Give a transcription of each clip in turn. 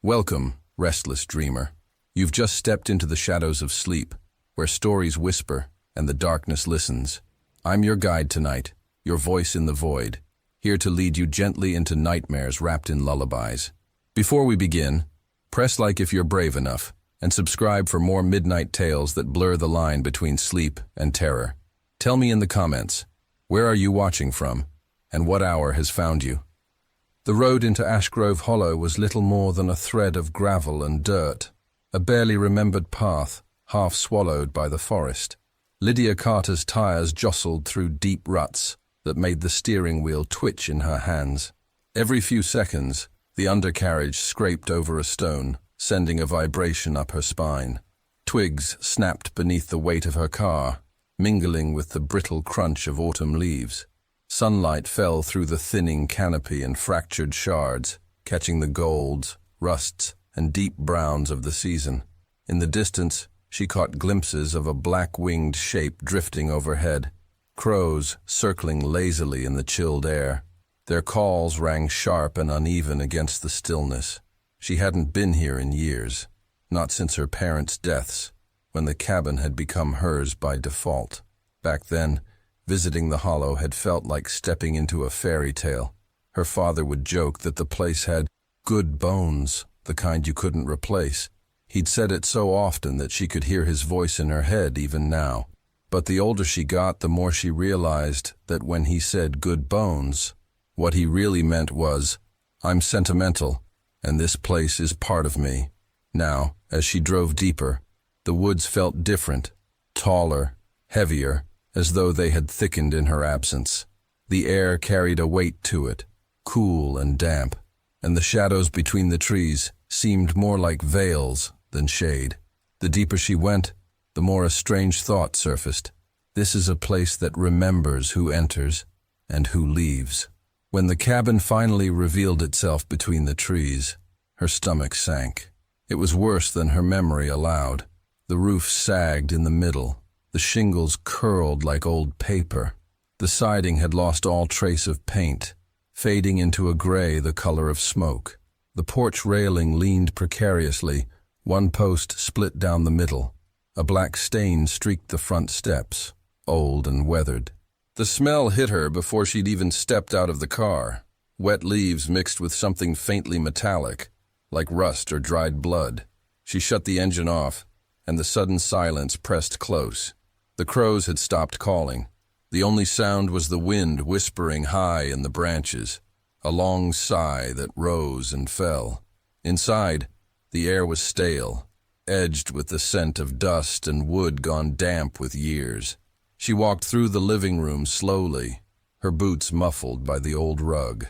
Welcome, restless dreamer. You've just stepped into the shadows of sleep, where stories whisper and the darkness listens. I'm your guide tonight, your voice in the void, here to lead you gently into nightmares wrapped in lullabies. Before we begin, press like if you're brave enough, and subscribe for more midnight tales that blur the line between sleep and terror. Tell me in the comments, where are you watching from, and what hour has found you? The road into Ashgrove Hollow was little more than a thread of gravel and dirt, a barely remembered path, half swallowed by the forest. Lydia Carter's tires jostled through deep ruts that made the steering wheel twitch in her hands. Every few seconds, the undercarriage scraped over a stone, sending a vibration up her spine. Twigs snapped beneath the weight of her car, mingling with the brittle crunch of autumn leaves. Sunlight fell through the thinning canopy and fractured shards, catching the golds, rusts, and deep browns of the season. In the distance, she caught glimpses of a black-winged shape drifting overhead, crows circling lazily in the chilled air. Their calls rang sharp and uneven against the stillness. She hadn't been here in years, not since her parents' deaths, when the cabin had become hers by default. Back then, visiting the hollow had felt like stepping into a fairy tale. Her father would joke that the place had good bones, the kind you couldn't replace. He'd said it so often that she could hear his voice in her head even now. But the older she got, the more she realized that when he said good bones, what he really meant was, I'm sentimental, and this place is part of me. Now, as she drove deeper, the woods felt different, taller, heavier, as though they had thickened in her absence. The air carried a weight to it, cool and damp, and the shadows between the trees seemed more like veils than shade. The deeper she went, the more a strange thought surfaced. This is a place that remembers who enters and who leaves. When the cabin finally revealed itself between the trees, her stomach sank. It was worse than her memory allowed. The roof sagged in the middle. The shingles curled like old paper. The siding had lost all trace of paint, fading into a gray the color of smoke. The porch railing leaned precariously, one post split down the middle. A black stain streaked the front steps, old and weathered. The smell hit her before she'd even stepped out of the car. Wet leaves mixed with something faintly metallic, like rust or dried blood. She shut the engine off, and the sudden silence pressed close. The crows had stopped calling. The only sound was the wind whispering high in the branches, a long sigh that rose and fell. Inside, the air was stale, edged with the scent of dust and wood gone damp with years. She walked through the living room slowly, her boots muffled by the old rug.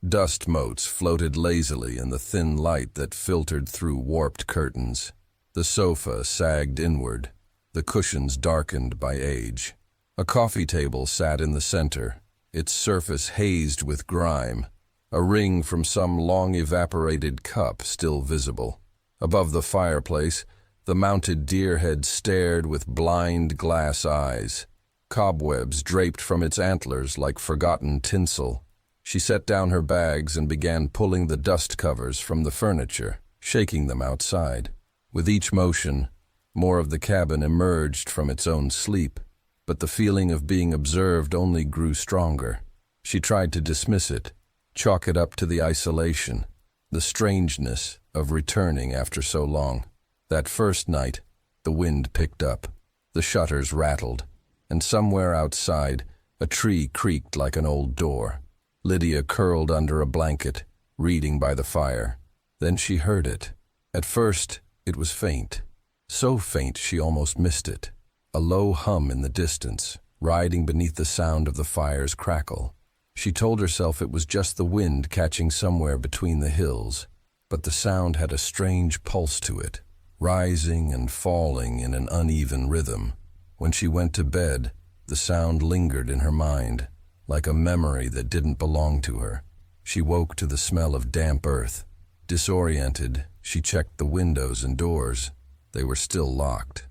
Dust motes floated lazily in the thin light that filtered through warped curtains. The sofa sagged inward, the cushions darkened by age. A coffee table sat in the center, its surface hazed with grime, a ring from some long-evaporated cup still visible. Above the fireplace, the mounted deer head stared with blind glass eyes. Cobwebs draped from its antlers like forgotten tinsel. She set down her bags and began pulling the dust covers from the furniture, shaking them outside. With each motion, more of the cabin emerged from its own sleep, but the feeling of being observed only grew stronger. She tried to dismiss it, chalk it up to the isolation, the strangeness of returning after so long. That first night, the wind picked up, the shutters rattled, and somewhere outside, a tree creaked like an old door. Lydia curled under a blanket, reading by the fire. Then she heard it. At first, it was faint. So faint she almost missed it. A low hum in the distance, riding beneath the sound of the fire's crackle. She told herself it was just the wind catching somewhere between the hills, but the sound had a strange pulse to it, rising and falling in an uneven rhythm. When she went to bed, the sound lingered in her mind, like a memory that didn't belong to her. She woke to the smell of damp earth. Disoriented, she checked the windows and doors. They were still locked.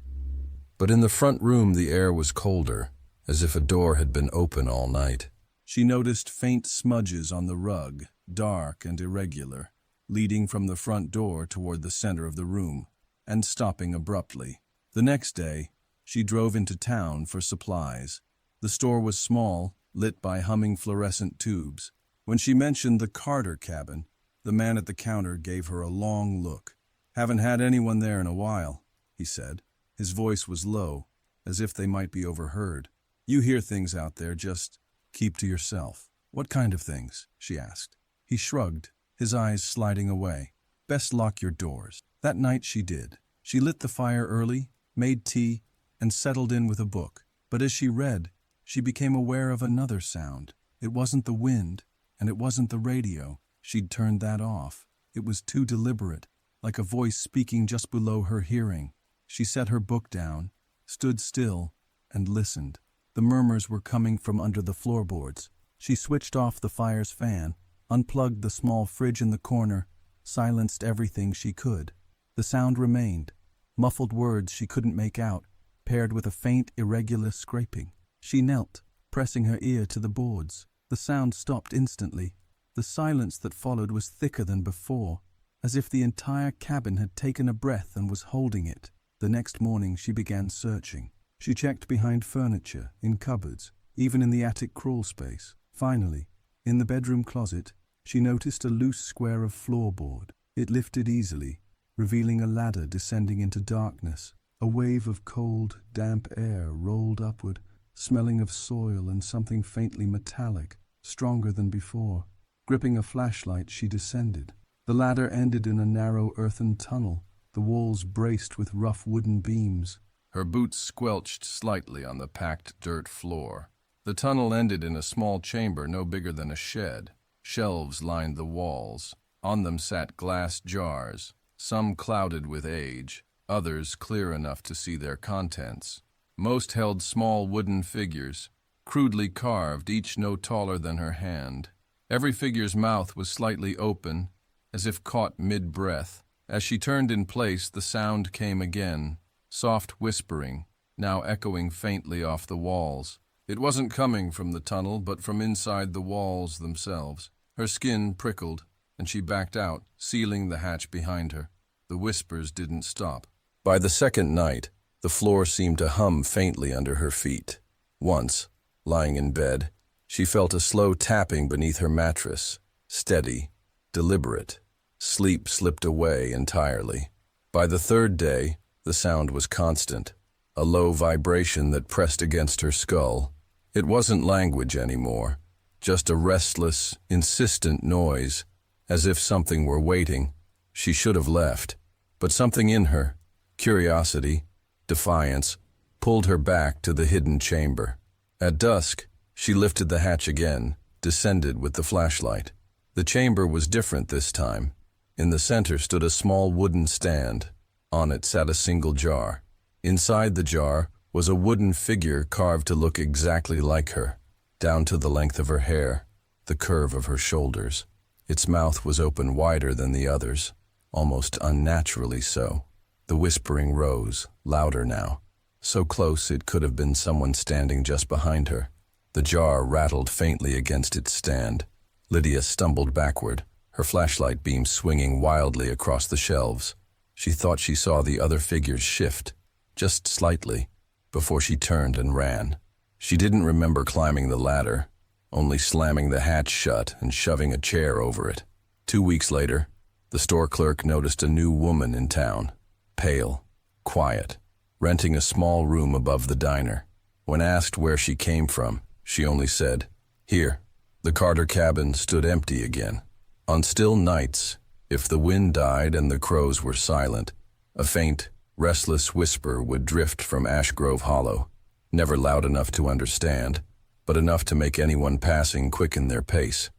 But in the front room the air was colder, as if a door had been open all night. She noticed faint smudges on the rug, dark and irregular, leading from the front door toward the center of the room, and stopping abruptly. The next day, she drove into town for supplies. The store was small, lit by humming fluorescent tubes. When she mentioned the Carter cabin, the man at the counter gave her a long look. "Haven't had anyone there in a while," he said. His voice was low, as if they might be overheard. "You hear things out there, just keep to yourself." "What kind of things?" she asked. He shrugged, his eyes sliding away. "Best lock your doors." That night she did. She lit the fire early, made tea, and settled in with a book. But as she read, she became aware of another sound. It wasn't the wind, and it wasn't the radio. She'd turned that off. It was too deliberate, like a voice speaking just below her hearing. She set her book down, stood still, and listened. The murmurs were coming from under the floorboards. She switched off the fire's fan, unplugged the small fridge in the corner, silenced everything she could. The sound remained, muffled words she couldn't make out, paired with a faint, irregular scraping. She knelt, pressing her ear to the boards. The sound stopped instantly. The silence that followed was thicker than before, as if the entire cabin had taken a breath and was holding it. The next morning she began searching. She checked behind furniture, in cupboards, even in the attic crawl space. Finally, in the bedroom closet, she noticed a loose square of floorboard. It lifted easily, revealing a ladder descending into darkness. A wave of cold, damp air rolled upward, smelling of soil and something faintly metallic, stronger than before. Gripping a flashlight, she descended. The ladder ended in a narrow earthen tunnel, the walls braced with rough wooden beams. Her boots squelched slightly on the packed dirt floor. The tunnel ended in a small chamber no bigger than a shed. Shelves lined the walls. On them sat glass jars, some clouded with age, others clear enough to see their contents. Most held small wooden figures, crudely carved, each no taller than her hand. Every figure's mouth was slightly open, as if caught mid-breath. As she turned in place, the sound came again, soft whispering, now echoing faintly off the walls. It wasn't coming from the tunnel, but from inside the walls themselves. Her skin prickled, and she backed out, sealing the hatch behind her. The whispers didn't stop. By the second night, the floor seemed to hum faintly under her feet. Once, lying in bed, she felt a slow tapping beneath her mattress, steady, deliberate. Sleep slipped away entirely. By the third day, the sound was constant, a low vibration that pressed against her skull. It wasn't language anymore, just a restless, insistent noise, as if something were waiting. She should have left, but something in her, curiosity, defiance, pulled her back to the hidden chamber. At dusk, she lifted the hatch again, descended with the flashlight. The chamber was different this time. In the center stood a small wooden stand. On it sat a single jar. Inside the jar was a wooden figure carved to look exactly like her, down to the length of her hair, the curve of her shoulders. Its mouth was open wider than the others, almost unnaturally so. The whispering rose, louder now, so close it could have been someone standing just behind her. The jar rattled faintly against its stand. Lydia stumbled backward, her flashlight beam swinging wildly across the shelves. She thought she saw the other figures shift, just slightly, before she turned and ran. She didn't remember climbing the ladder, only slamming the hatch shut and shoving a chair over it. 2 weeks later, the store clerk noticed a new woman in town, pale, quiet, renting a small room above the diner. When asked where she came from, she only said, "Here." The Carter cabin stood empty again. On still nights, if the wind died and the crows were silent, a faint, restless whisper would drift from Ash Grove Hollow, never loud enough to understand, but enough to make anyone passing quicken their pace.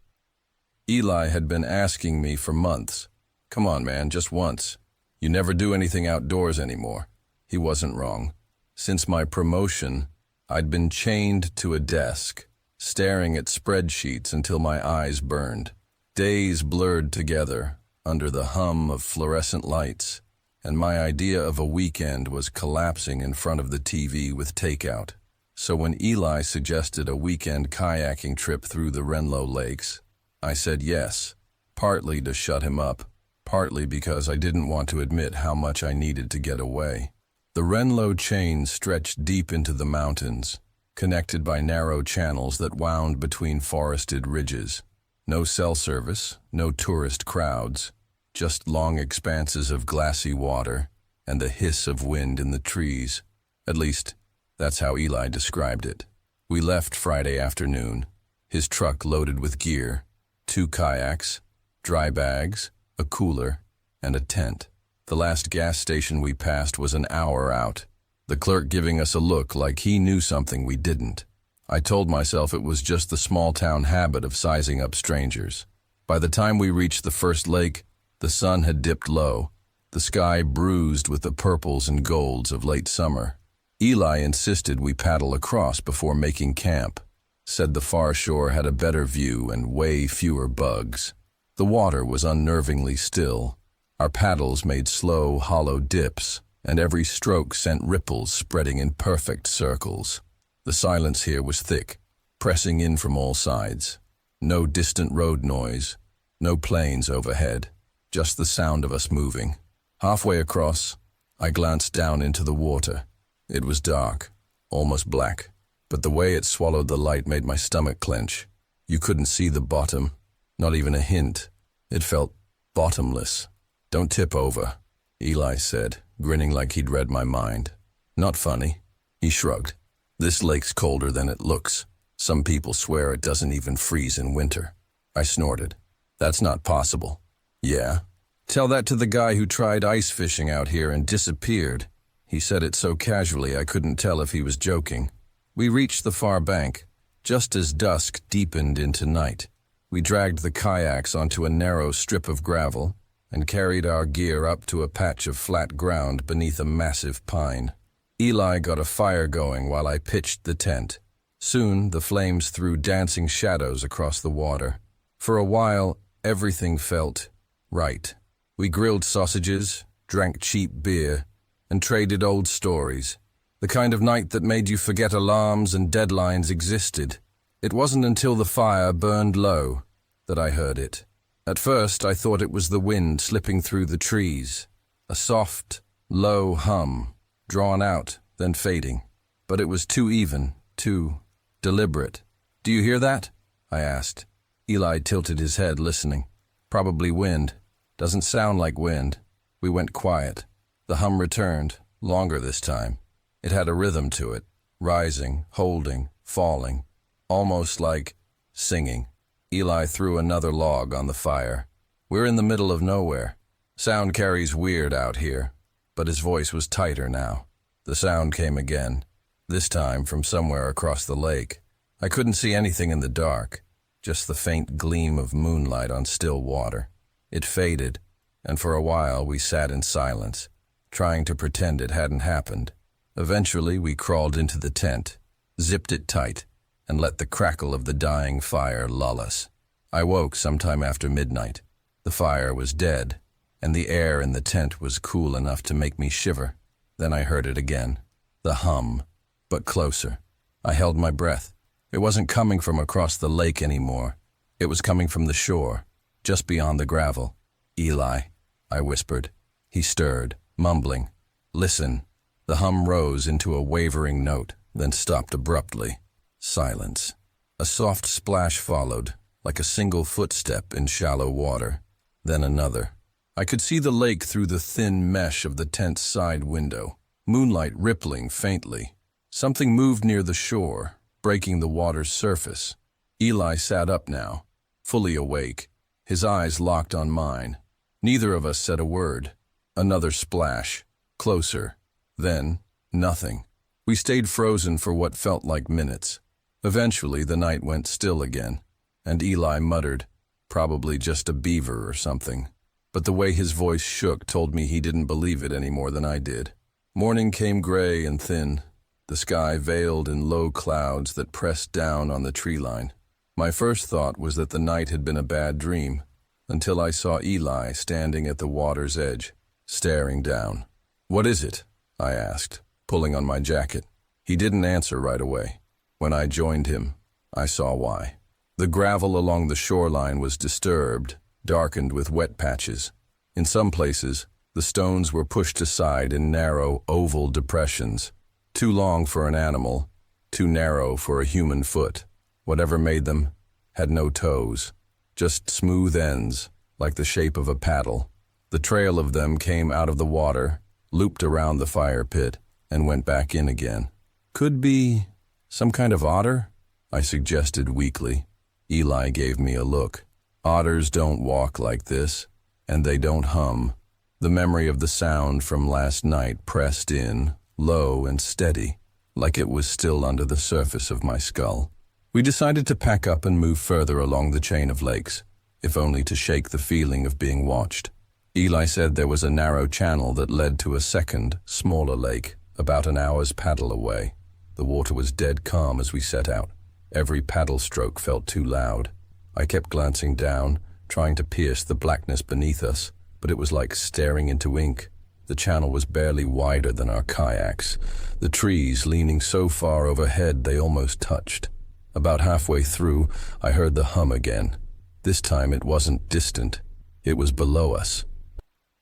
Eli had been asking me for months, "Come on, man, just once. You never do anything outdoors anymore." He wasn't wrong. Since my promotion, I'd been chained to a desk, staring at spreadsheets until my eyes burned. Days blurred together under the hum of fluorescent lights, and my idea of a weekend was collapsing in front of the TV with takeout. So when Eli suggested a weekend kayaking trip through the Renlo Lakes, I said yes, partly to shut him up, partly because I didn't want to admit how much I needed to get away. The Renlo chain stretched deep into the mountains, connected by narrow channels that wound between forested ridges. No cell service, no tourist crowds, just long expanses of glassy water and the hiss of wind in the trees. At least, that's how Eli described it. We left Friday afternoon, his truck loaded with gear, 2 kayaks, dry bags, a cooler, and a tent. The last gas station we passed was an hour out, the clerk giving us a look like he knew something we didn't. I told myself it was just the small-town habit of sizing up strangers. By the time we reached the first lake, the sun had dipped low, the sky bruised with the purples and golds of late summer. Eli insisted we paddle across before making camp, said the far shore had a better view and way fewer bugs. The water was unnervingly still. Our paddles made slow, hollow dips, and every stroke sent ripples spreading in perfect circles. The silence here was thick, pressing in from all sides. No distant road noise, no planes overhead, just the sound of us moving. Halfway across, I glanced down into the water. It was dark, almost black, but the way it swallowed the light made my stomach clench. You couldn't see the bottom, not even a hint. It felt bottomless. "Don't tip over," Eli said, grinning like he'd read my mind. "Not funny." He shrugged. "This lake's colder than it looks. Some people swear it doesn't even freeze in winter." I snorted. "That's not possible." "Yeah. Tell that to the guy who tried ice fishing out here and disappeared." He said it so casually I couldn't tell if he was joking. We reached the far bank, just as dusk deepened into night. We dragged the kayaks onto a narrow strip of gravel and carried our gear up to a patch of flat ground beneath a massive pine. Eli got a fire going while I pitched the tent. Soon, the flames threw dancing shadows across the water. For a while, everything felt right. We grilled sausages, drank cheap beer, and traded old stories. The kind of night that made you forget alarms and deadlines existed. It wasn't until the fire burned low that I heard it. At first, I thought it was the wind slipping through the trees. A soft, low hum, drawn out, then fading. But it was too even, too deliberate. "Do you hear that?" I asked. Eli tilted his head, listening. "Probably wind. Doesn't sound like wind." We went quiet. The hum returned, longer this time. It had a rhythm to it, rising, holding, falling, almost like singing. Eli threw another log on the fire. "We're in the middle of nowhere. Sound carries weird out here." But his voice was tighter now. The sound came again, this time from somewhere across the lake. I couldn't see anything in the dark, just the faint gleam of moonlight on still water. It faded, and for a while we sat in silence, trying to pretend it hadn't happened. Eventually we crawled into the tent, zipped it tight, and let the crackle of the dying fire lull us. I woke sometime after midnight. The fire was dead, and the air in the tent was cool enough to make me shiver. Then I heard it again, the hum, but closer. I held my breath. It wasn't coming from across the lake anymore. It was coming from the shore, just beyond the gravel. "Eli," I whispered. He stirred, mumbling. "Listen." The hum rose into a wavering note, then stopped abruptly. Silence. A soft splash followed, like a single footstep in shallow water. Then another. I could see the lake through the thin mesh of the tent's side window, moonlight rippling faintly. Something moved near the shore, breaking the water's surface. Eli sat up now, fully awake, his eyes locked on mine. Neither of us said a word. Another splash, closer. Then, nothing. We stayed frozen for what felt like minutes. Eventually, the night went still again, and Eli muttered, "Probably just a beaver or something." But the way his voice shook told me he didn't believe it any more than I did. Morning came gray and thin, the sky veiled in low clouds that pressed down on the tree line. My first thought was that the night had been a bad dream, until I saw Eli standing at the water's edge, staring down. "What is it?" I asked, pulling on my jacket. He didn't answer right away. When I joined him, I saw why. The gravel along the shoreline was disturbed, darkened with wet patches. In some places, the stones were pushed aside in narrow, oval depressions, too long for an animal, too narrow for a human foot. Whatever made them had no toes, just smooth ends, like the shape of a paddle. The trail of them came out of the water, looped around the fire pit, and went back in again. Could be some kind of otter? I suggested weakly. Eli gave me a look. Otters don't walk like this, and they don't hum. The memory of the sound from last night pressed in, low and steady, like it was still under the surface of my skull. We decided to pack up and move further along the chain of lakes, if only to shake the feeling of being watched. Eli said there was a narrow channel that led to a second, smaller lake, about an hour's paddle away. The water was dead calm as we set out. Every paddle stroke felt too loud. I kept glancing down, trying to pierce the blackness beneath us, but it was like staring into ink. The channel was barely wider than our kayaks, the trees leaning so far overhead they almost touched. About halfway through, I heard the hum again. This time it wasn't distant. It was below us.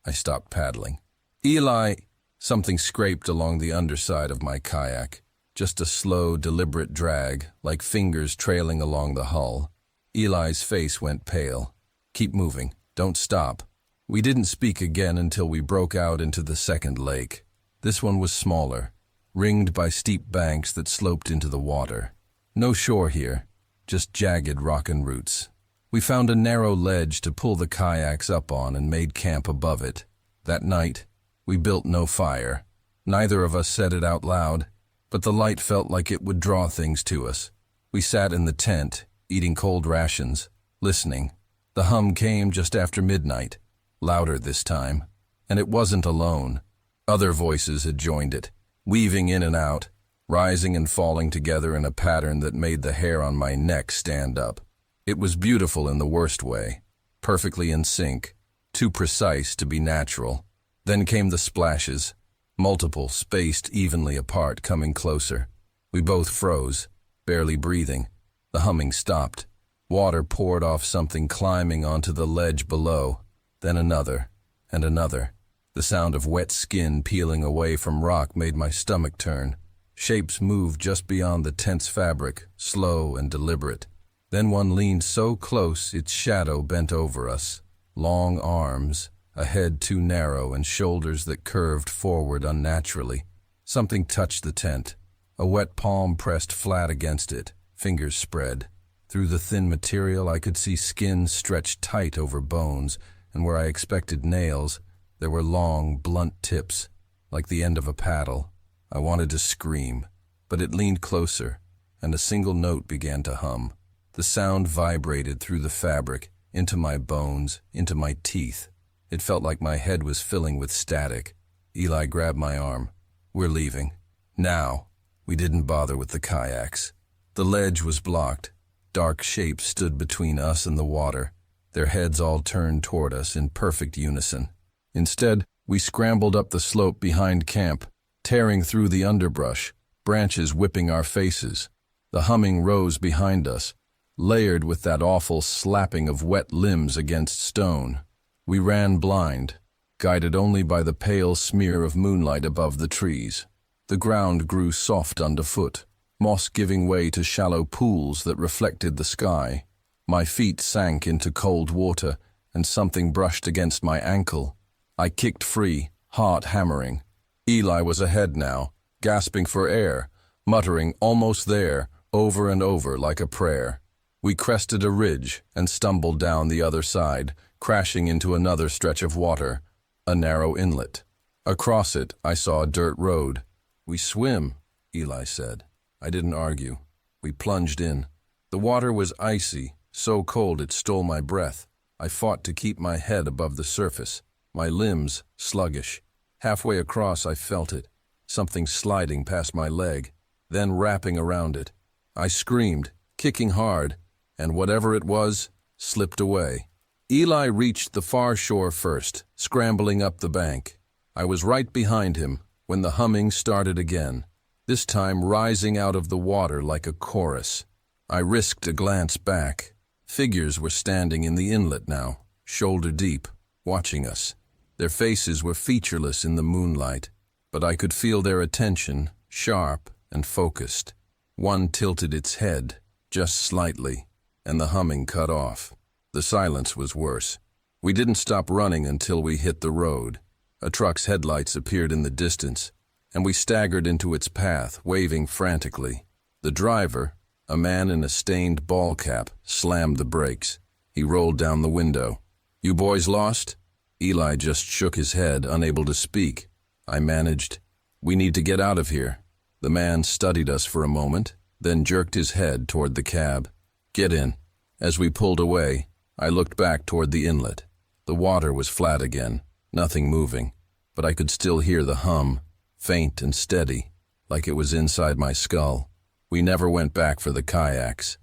I stopped paddling. Eli, something scraped along the underside of my kayak. Just a slow, deliberate drag, like fingers trailing along the hull. Eli's face went pale. Keep moving. Don't stop. We didn't speak again until we broke out into the second lake. This one was smaller, ringed by steep banks that sloped into the water. No shore here, just jagged rock and roots. We found a narrow ledge to pull the kayaks up on and made camp above it. That night, we built no fire. Neither of us said it out loud, but the light felt like it would draw things to us. We sat in the tent, eating cold rations, listening. The hum came just after midnight, louder this time, and it wasn't alone. Other voices had joined it, weaving in and out, rising and falling together in a pattern that made the hair on my neck stand up. It was beautiful in the worst way, perfectly in sync, too precise to be natural. Then came the splashes, multiple, spaced evenly apart, coming closer. We both froze, barely breathing. The humming stopped. Water poured off something climbing onto the ledge below, then another, and another. The sound of wet skin peeling away from rock made my stomach turn. Shapes moved just beyond the tent's fabric, slow and deliberate. Then one leaned so close its shadow bent over us. Long arms, a head too narrow, and shoulders that curved forward unnaturally. Something touched the tent. A wet palm pressed flat against it, fingers spread. Through the thin material I could see skin stretched tight over bones, and where I expected nails, there were long, blunt tips, like the end of a paddle. I wanted to scream, but it leaned closer, and a single note began to hum. The sound vibrated through the fabric, into my bones, into my teeth. It felt like my head was filling with static. Eli grabbed my arm. We're leaving. Now. We didn't bother with the kayaks. The ledge was blocked. Dark shapes stood between us and the water, their heads all turned toward us in perfect unison. Instead, we scrambled up the slope behind camp, tearing through the underbrush, branches whipping our faces. The humming rose behind us, layered with that awful slapping of wet limbs against stone. We ran blind, guided only by the pale smear of moonlight above the trees. The ground grew soft underfoot, moss giving way to shallow pools that reflected the sky. My feet sank into cold water, and something brushed against my ankle. I kicked free, heart hammering. Eli was ahead now, gasping for air, muttering "almost there" over and over like a prayer. We crested a ridge and stumbled down the other side, crashing into another stretch of water, a narrow inlet. Across it, I saw a dirt road. "We swim," Eli said. I didn't argue. We plunged in. The water was icy, so cold it stole my breath. I fought to keep my head above the surface, my limbs sluggish. Halfway across, I felt it, something sliding past my leg, then wrapping around it. I screamed, kicking hard, and whatever it was, slipped away. Eli reached the far shore first, scrambling up the bank. I was right behind him when the humming started again, this time rising out of the water like a chorus. I risked a glance back. Figures were standing in the inlet now, shoulder deep, watching us. Their faces were featureless in the moonlight, but I could feel their attention, sharp and focused. One tilted its head, just slightly, and the humming cut off. The silence was worse. We didn't stop running until we hit the road. A truck's headlights appeared in the distance, and we staggered into its path, waving frantically. The driver, a man in a stained ball cap, slammed the brakes. He rolled down the window. "You boys lost?" Eli just shook his head, unable to speak. I managed, "We need to get out of here." The man studied us for a moment, then jerked his head toward the cab. "Get in." As we pulled away, I looked back toward the inlet. The water was flat again, nothing moving, but I could still hear the hum, faint and steady, like it was inside my skull. We never went back for the kayaks.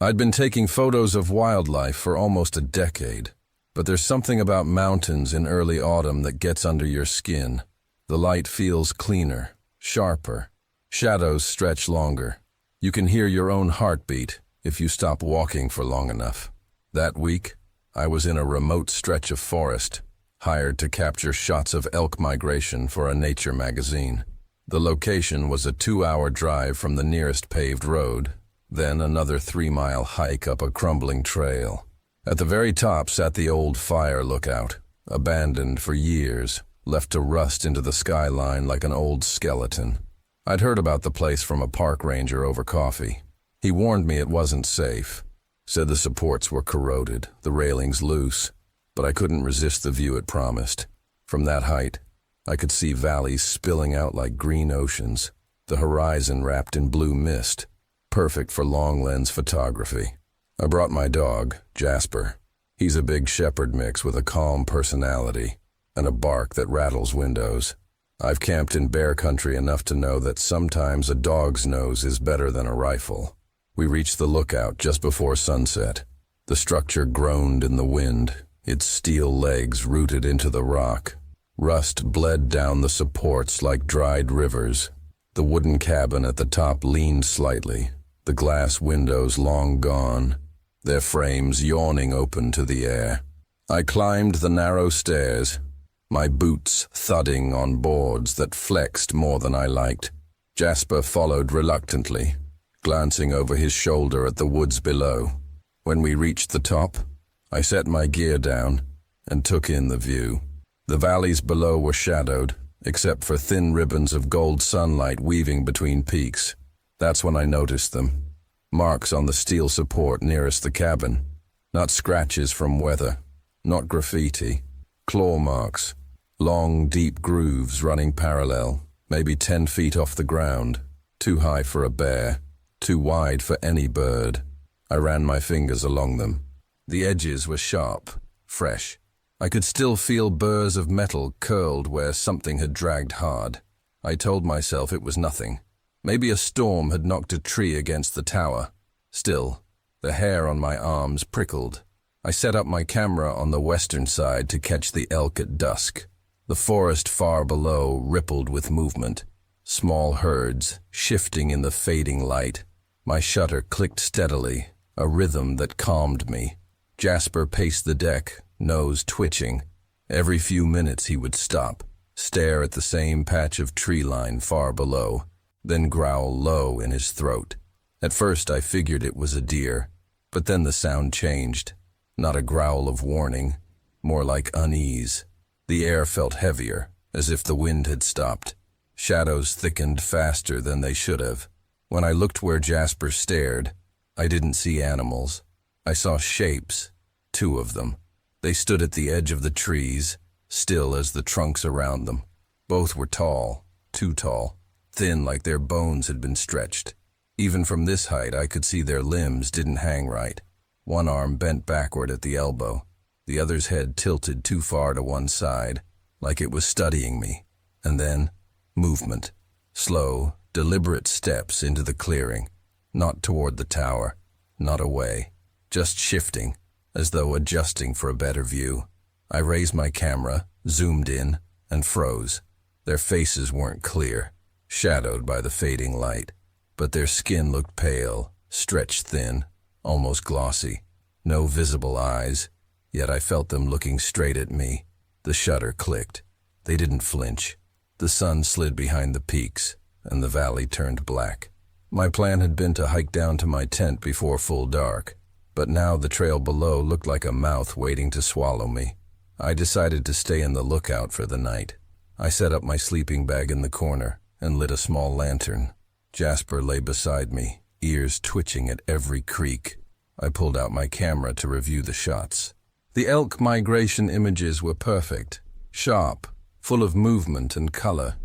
I'd been taking photos of wildlife for almost a decade, but there's something about mountains in early autumn that gets under your skin. The light feels cleaner, sharper. Shadows stretch longer. You can hear your own heartbeat if you stop walking for long enough. That week, I was in a remote stretch of forest, hired to capture shots of elk migration for a nature magazine. The location was a 2-hour drive from the nearest paved road, then another 3-mile hike up a crumbling trail. At the very top sat the old fire lookout, abandoned for years, left to rust into the skyline like an old skeleton. I'd heard about the place from a park ranger over coffee. He warned me it wasn't safe, said the supports were corroded, the railings loose, but I couldn't resist the view it promised. From that height, I could see valleys spilling out like green oceans, the horizon wrapped in blue mist, perfect for long-lens photography. I brought my dog, Jasper. He's a big shepherd mix with a calm personality and a bark that rattles windows. I've camped in bear country enough to know that sometimes a dog's nose is better than a rifle. We reached the lookout just before sunset. The structure groaned in the wind, its steel legs rooted into the rock. Rust bled down the supports like dried rivers. The wooden cabin at the top leaned slightly, the glass windows long gone, their frames yawning open to the air. I climbed the narrow stairs, my boots thudding on boards that flexed more than I liked. Jasper followed reluctantly, glancing over his shoulder at the woods below. When we reached the top, I set my gear down and took in the view. The valleys below were shadowed, except for thin ribbons of gold sunlight weaving between peaks. That's when I noticed them. Marks on the steel support nearest the cabin. Not scratches from weather, not graffiti. Claw marks. Long, deep grooves running parallel, maybe 10 feet off the ground. Too high for a bear, too wide for any bird. I ran my fingers along them. The edges were sharp, fresh. I could still feel burrs of metal curled where something had dragged hard. I told myself it was nothing. Maybe a storm had knocked a tree against the tower. Still, the hair on my arms prickled. I set up my camera on the western side to catch the elk at dusk. The forest far below rippled with movement. Small herds, shifting in the fading light. My shutter clicked steadily, a rhythm that calmed me. Jasper paced the deck, nose twitching. Every few minutes he would stop, stare at the same patch of tree line far below, then growl low in his throat. At first I figured it was a deer, but then the sound changed. Not a growl of warning, more like unease. The air felt heavier, as if the wind had stopped. Shadows thickened faster than they should have. When I looked where Jasper stared, I didn't see animals. I saw shapes, 2 of them. They stood at the edge of the trees, still as the trunks around them. Both were tall, too tall, thin like their bones had been stretched. Even from this height, I could see their limbs didn't hang right. One arm bent backward at the elbow, the other's head tilted too far to one side, like it was studying me. And then, movement. Slow, deliberate steps into the clearing. Not toward the tower, not away. Just shifting, as though adjusting for a better view. I raised my camera, zoomed in, and froze. Their faces weren't clear, shadowed by the fading light, but their skin looked pale, stretched thin, almost glossy. No visible eyes, yet I felt them looking straight at me. The shutter clicked. They didn't flinch. The sun slid behind the peaks, and the valley turned black. My plan had been to hike down to my tent before full dark, but now the trail below looked like a mouth waiting to swallow me. I decided to stay in the lookout for the night. I set up my sleeping bag in the corner and lit a small lantern. Jasper lay beside me, ears twitching at every creak. I pulled out my camera to review the shots. The elk migration images were perfect, sharp, full of movement and color.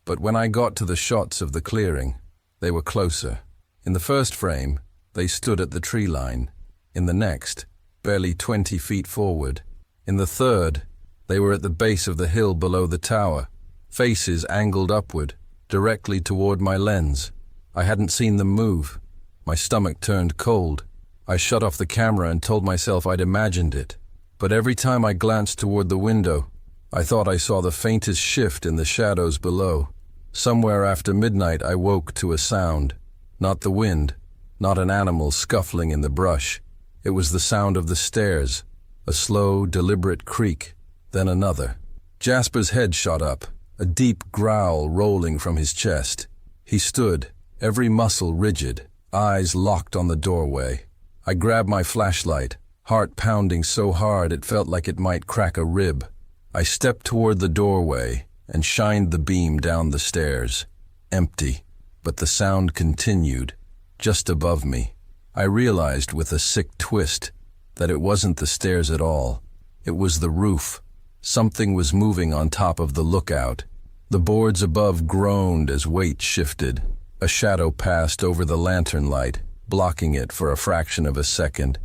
But when I got to the shots of the clearing, they were closer. In the first frame, they stood at the tree line. In the next, barely 20 feet forward. In the third, they were at the base of the hill below the tower, faces angled upward, directly toward my lens. I hadn't seen them move. My stomach turned cold. I shut off the camera and told myself I'd imagined it. But every time I glanced toward the window, I thought I saw the faintest shift in the shadows below. Somewhere after midnight I woke to a sound. Not the wind, not an animal scuffling in the brush. It was the sound of the stairs, a slow, deliberate creak, then another. Jasper's head shot up, a deep growl rolling from his chest. He stood, every muscle rigid, eyes locked on the doorway. I grabbed my flashlight, heart pounding so hard it felt like it might crack a rib. I stepped toward the doorway and shined the beam down the stairs. Empty, but the sound continued, just above me. I realized with a sick twist that it wasn't the stairs at all. It was the roof. Something was moving on top of the lookout. The boards above groaned as weight shifted. A shadow passed over the lantern light, blocking it for a fraction of a second.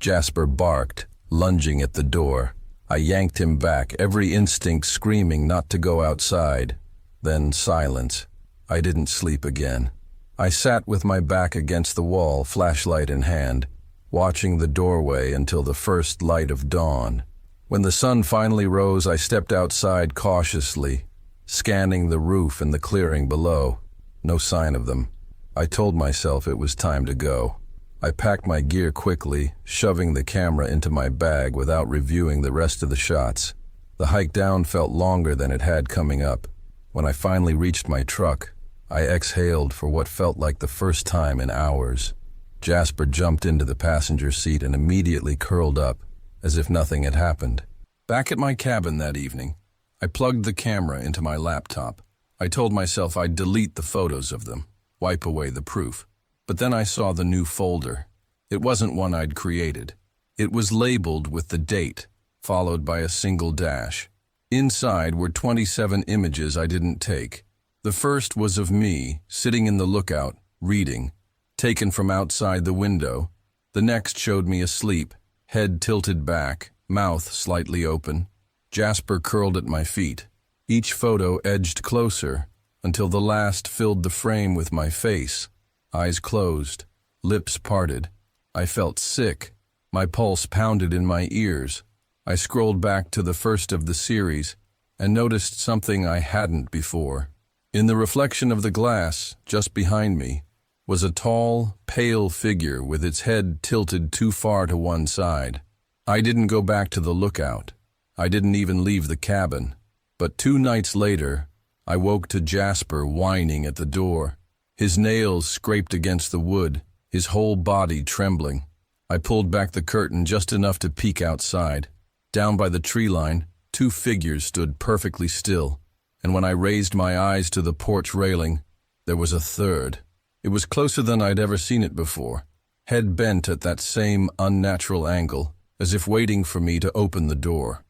Jasper barked, lunging at the door. I yanked him back, every instinct screaming not to go outside. Then silence. I didn't sleep again. I sat with my back against the wall, flashlight in hand, watching the doorway until the first light of dawn. When the sun finally rose, I stepped outside cautiously, scanning the roof and the clearing below. No sign of them. I told myself it was time to go. I packed my gear quickly, shoving the camera into my bag without reviewing the rest of the shots. The hike down felt longer than it had coming up. When I finally reached my truck, I exhaled for what felt like the first time in hours. Jasper jumped into the passenger seat and immediately curled up, as if nothing had happened. Back at my cabin that evening, I plugged the camera into my laptop. I told myself I'd delete the photos of them, wipe away the proof. But then I saw the new folder. It wasn't one I'd created. It was labeled with the date, followed by a single dash. Inside were 27 images I didn't take. The first was of me, sitting in the lookout, reading, taken from outside the window. The next showed me asleep, head tilted back, mouth slightly open. Jasper curled at my feet. Each photo edged closer, until the last filled the frame with my face. Eyes closed, lips parted. I felt sick. My pulse pounded in my ears. I scrolled back to the first of the series and noticed something I hadn't before. In the reflection of the glass, just behind me, was a tall, pale figure with its head tilted too far to one side. I didn't go back to the lookout. I didn't even leave the cabin. But 2 nights later, I woke to Jasper whining at the door. His nails scraped against the wood, his whole body trembling. I pulled back the curtain just enough to peek outside. Down by the tree line, 2 figures stood perfectly still, and when I raised my eyes to the porch railing, there was a third. It was closer than I'd ever seen it before, head bent at that same unnatural angle, as if waiting for me to open the door.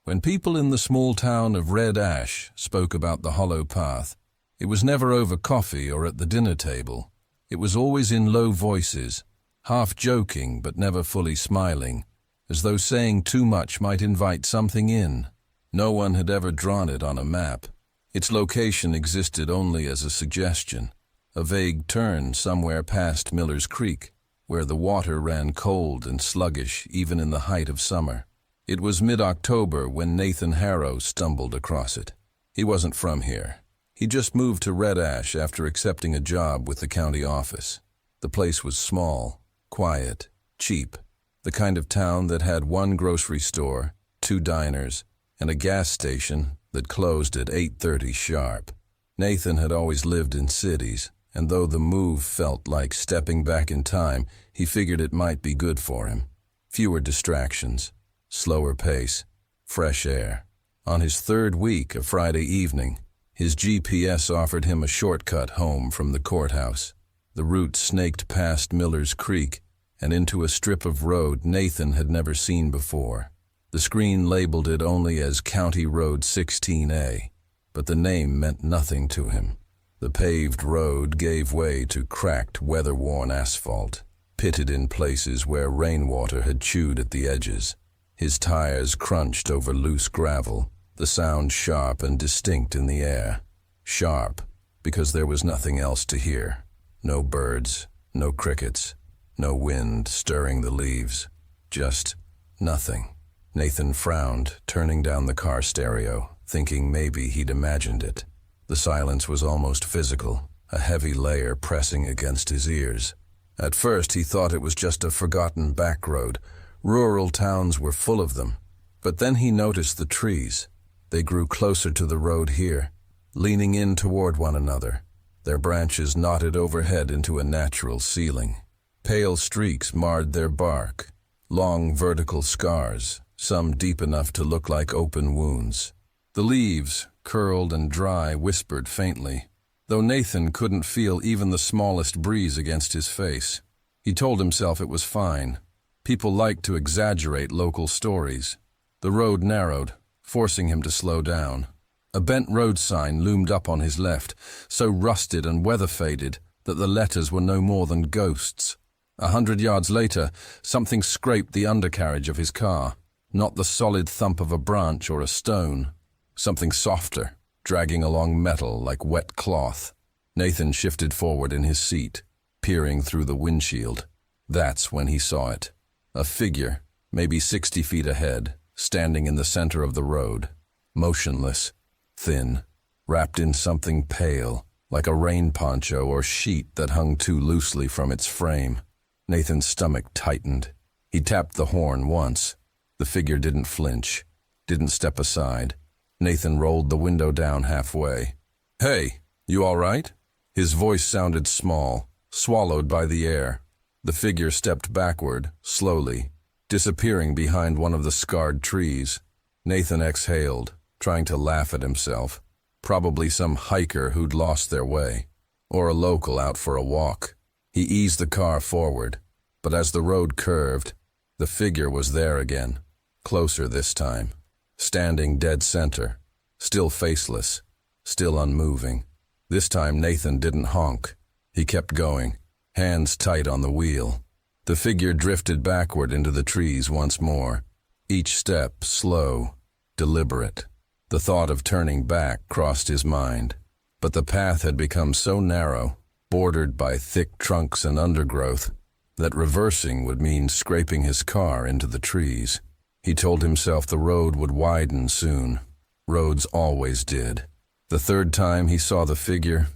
When people in the small town of Red Ash spoke about the hollow path, it was never over coffee or at the dinner table. It was always in low voices, half joking but never fully smiling, as though saying too much might invite something in. No one had ever drawn it on a map. Its location existed only as a suggestion, a vague turn somewhere past Miller's Creek, where the water ran cold and sluggish even in the height of summer. It was mid-October when Nathan Harrow stumbled across it. He wasn't from here. He just moved to Red Ash after accepting a job with the county office. The place was small, quiet, cheap, the kind of town that had 1 grocery store, 2 diners, and a gas station that closed at 8:30 sharp. Nathan had always lived in cities, and though the move felt like stepping back in time, he figured it might be good for him. Fewer distractions, slower pace, fresh air. On his third week, a Friday evening, his GPS offered him a shortcut home from the courthouse. The route snaked past Miller's Creek and into a strip of road Nathan had never seen before. The screen labeled it only as County Road 16A, but the name meant nothing to him. The paved road gave way to cracked, weather-worn asphalt, pitted in places where rainwater had chewed at the edges. His tires crunched over loose gravel, the sound sharp and distinct in the air. Sharp, because there was nothing else to hear. No birds, no crickets, no wind stirring the leaves. Just nothing. Nathan frowned, turning down the car stereo, thinking maybe he'd imagined it. The silence was almost physical, a heavy layer pressing against his ears. At first he thought it was just a forgotten back road. Rural towns were full of them. But then he noticed the trees. They grew closer to the road here, leaning in toward one another. Their branches knotted overhead into a natural ceiling. Pale streaks marred their bark, long vertical scars, some deep enough to look like open wounds. The leaves, curled and dry, whispered faintly, though Nathan couldn't feel even the smallest breeze against his face. He told himself it was fine. People liked to exaggerate local stories. The road narrowed, forcing him to slow down. A bent road sign loomed up on his left, so rusted and weather-faded that the letters were no more than ghosts. 100 yards later, something scraped the undercarriage of his car. Not the solid thump of a branch or a stone. Something softer, dragging along metal like wet cloth. Nathan shifted forward in his seat, peering through the windshield. That's when he saw it. A figure, maybe 60 feet ahead, standing in the center of the road. Motionless, thin, wrapped in something pale, like a rain poncho or sheet that hung too loosely from its frame. Nathan's stomach tightened. He tapped the horn once. The figure didn't flinch, didn't step aside. Nathan rolled the window down halfway. "Hey, you all right?" His voice sounded small, swallowed by the air. The figure stepped backward, slowly, disappearing behind one of the scarred trees. Nathan exhaled, trying to laugh at himself. Probably some hiker who'd lost their way, or a local out for a walk. He eased the car forward, but as the road curved, the figure was there again, closer this time, standing dead center, still faceless, still unmoving. This time Nathan didn't honk. He kept going, hands tight on the wheel. The figure drifted backward into the trees once more, each step slow, deliberate. The thought of turning back crossed his mind, but the path had become so narrow, bordered by thick trunks and undergrowth, that reversing would mean scraping his car into the trees. He told himself the road would widen soon. Roads always did. The third time he saw the figure,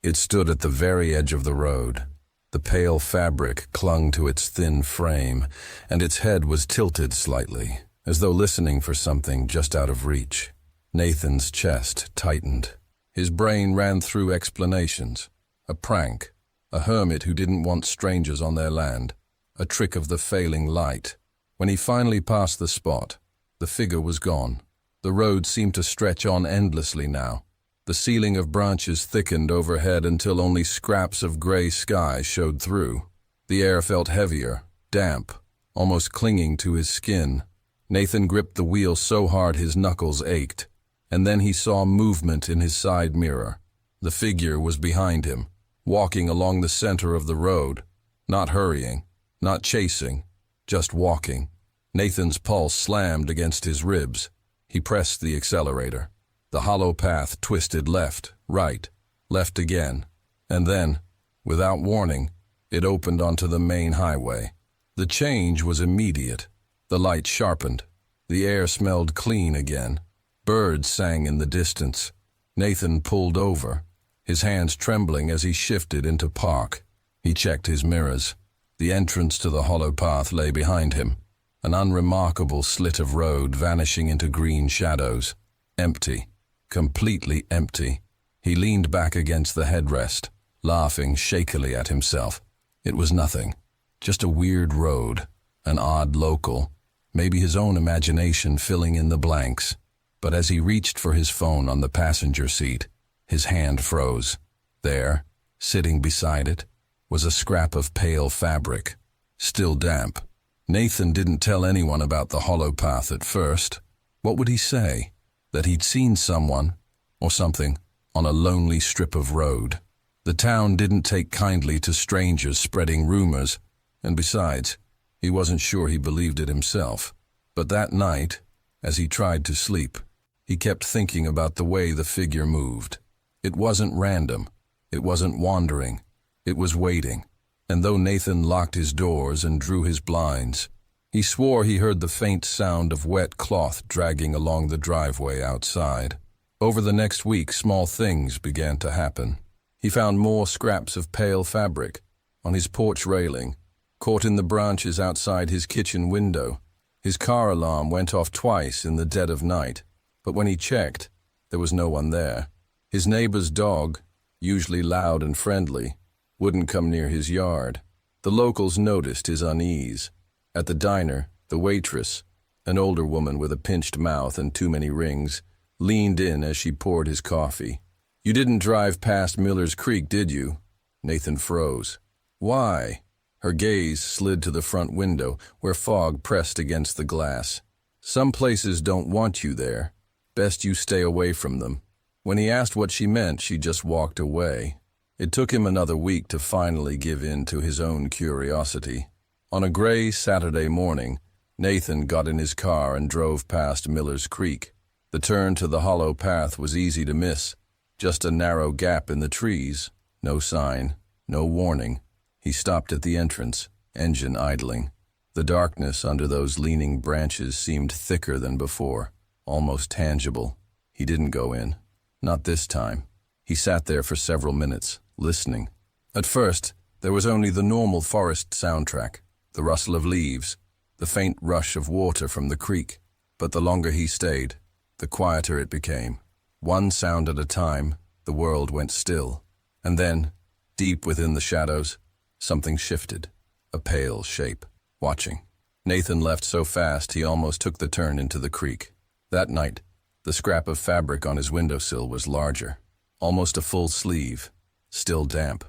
it stood at the very edge of the road. The pale fabric clung to its thin frame, and its head was tilted slightly, as though listening for something just out of reach. Nathan's chest tightened. His brain ran through explanations. A prank, a hermit who didn't want strangers on their land, a trick of the failing light. When he finally passed the spot, the figure was gone. The road seemed to stretch on endlessly now. The ceiling of branches thickened overhead until only scraps of gray sky showed through. The air felt heavier, damp, almost clinging to his skin. Nathan gripped the wheel so hard his knuckles ached, and then he saw movement in his side mirror. The figure was behind him, walking along the center of the road, not hurrying, not chasing, just walking. Nathan's pulse slammed against his ribs. He pressed the accelerator. The hollow path twisted left, right, left again, and then, without warning, it opened onto the main highway. The change was immediate. The light sharpened. The air smelled clean again. Birds sang in the distance. Nathan pulled over, his hands trembling as he shifted into park. He checked his mirrors. The entrance to the hollow path lay behind him. an unremarkable slit of road vanishing into green shadows. Empty, completely empty. He leaned back against the headrest, laughing shakily at himself. It was nothing, just a weird road, an odd local, maybe his own imagination filling in the blanks. But as he reached for his phone on the passenger seat, his hand froze. There, sitting beside it, was a scrap of pale fabric, still damp. Nathan didn't tell anyone about the hollow path at first. What would he say? That he'd seen someone, or something, on a lonely strip of road. The town didn't take kindly to strangers spreading rumors, and besides, he wasn't sure he believed it himself. But that night, as he tried to sleep, he kept thinking about the way the figure moved. It wasn't random. It wasn't wandering. It was waiting. And though Nathan locked his doors and drew his blinds, he swore he heard the faint sound of wet cloth dragging along the driveway outside. Over the next week, small things began to happen. He found more scraps of pale fabric on his porch railing, caught in the branches outside his kitchen window. His car alarm went off twice in the dead of night, but when he checked, there was no one there. His neighbor's dog, usually loud and friendly, wouldn't come near his yard. The locals noticed his unease. At the diner, the waitress, an older woman with a pinched mouth and too many rings, leaned in as she poured his coffee. "You didn't drive past Miller's Creek, did you?" Nathan froze. "Why?" Her gaze slid to the front window, where fog pressed against the glass. "Some places don't want you there. Best you stay away from them." When he asked what she meant, she just walked away. It took him another week to finally give in to his own curiosity. On a gray Saturday morning, Nathan got in his car and drove past Miller's Creek. The turn to the hollow path was easy to miss. Just a narrow gap in the trees. No sign, no warning. He stopped at the entrance, engine idling. The darkness under those leaning branches seemed thicker than before, almost tangible. He didn't go in. Not this time. He sat there for several minutes, listening. At first, there was only the normal forest soundtrack, the rustle of leaves, the faint rush of water from the creek. But the longer he stayed, the quieter it became. One sound at a time, the world went still. And then, deep within the shadows, something shifted, a pale shape, watching. Nathan left so fast he almost took the turn into the creek. That night, the scrap of fabric on his windowsill was larger, almost a full sleeve, still damp.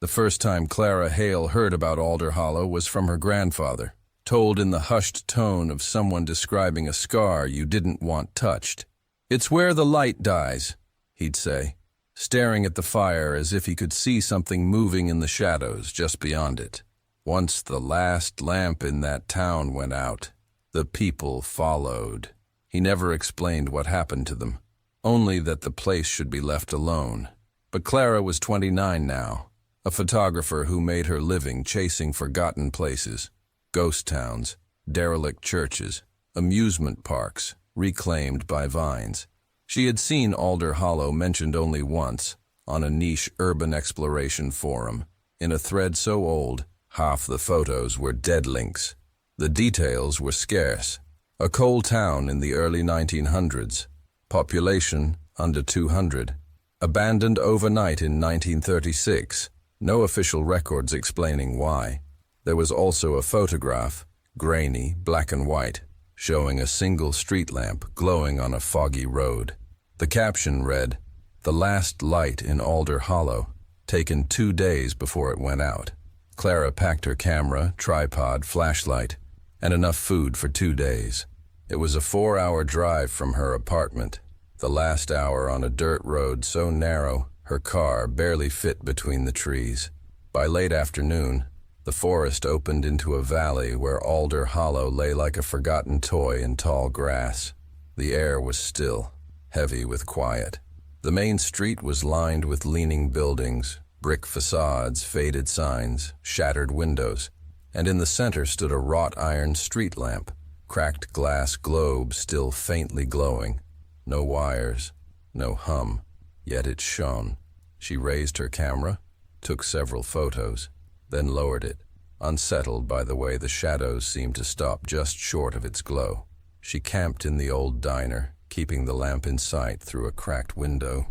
The first time Clara Hale heard about Alder Hollow was from her grandfather, told in the hushed tone of someone describing a scar you didn't want touched. "It's where the light dies," he'd say, staring at the fire as if he could see something moving in the shadows just beyond it. Once the last lamp in that town went out, the people followed. He never explained what happened to them, only that the place should be left alone. But Clara was 29 now, a photographer who made her living chasing forgotten places, ghost towns, derelict churches, amusement parks, reclaimed by vines. She had seen Alder Hollow mentioned only once, on a niche urban exploration forum, in a thread so old, half the photos were dead links. The details were scarce. A coal town in the early 1900s, population under 200, abandoned overnight in 1936, no official records explaining why. There was also a photograph, grainy, black and white, showing a single street lamp glowing on a foggy road. The caption read, "The last light in Alder Hollow, taken 2 days before it went out." Clara packed her camera, tripod, flashlight, and enough food for 2 days. It was a 4-hour drive from her apartment, the last hour on a dirt road so narrow her car barely fit between the trees. By late afternoon, the forest opened into a valley where Alder Hollow lay like a forgotten toy in tall grass. The air was still, heavy with quiet. The main street was lined with leaning buildings, brick facades, faded signs, shattered windows, and in the center stood a wrought iron street lamp, cracked glass globe still faintly glowing. No wires, no hum, yet it shone. She raised her camera, took several photos, then lowered it. unsettled by the way the shadows seemed to stop just short of its glow. She camped in the old diner, keeping the lamp in sight through a cracked window.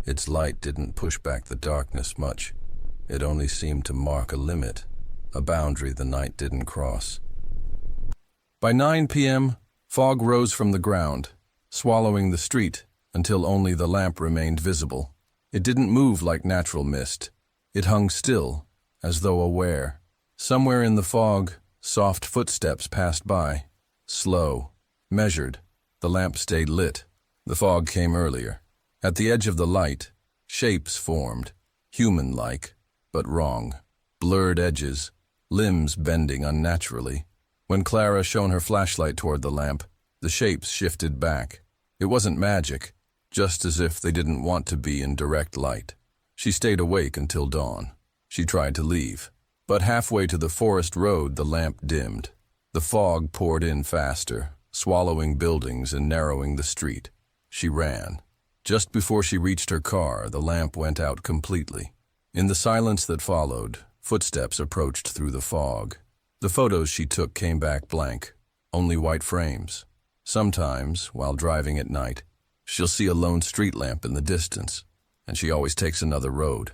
Its light didn't push back the darkness much. It only seemed to mark a limit, a boundary the night didn't cross. By 9 p.m., fog rose from the ground, swallowing the street until only the lamp remained visible. It didn't move like natural mist. It hung still, as though aware. Somewhere in the fog, soft footsteps passed by. Slow, measured. The lamp stayed lit. The fog came earlier. At the edge of the light, shapes formed, human-like, but wrong. Blurred edges, limbs bending unnaturally. When Clara shone her flashlight toward the lamp, the shapes shifted back. It wasn't magic, just as if they didn't want to be in direct light. She stayed awake until dawn. She tried to leave, but halfway to the forest road the lamp dimmed. The fog poured in faster, swallowing buildings and narrowing the street. She ran. Just before she reached her car, the lamp went out completely. In the silence that followed, footsteps approached through the fog. The photos she took came back blank, only white frames. Sometimes, while driving at night, she'll see a lone street lamp in the distance, and she always takes another road.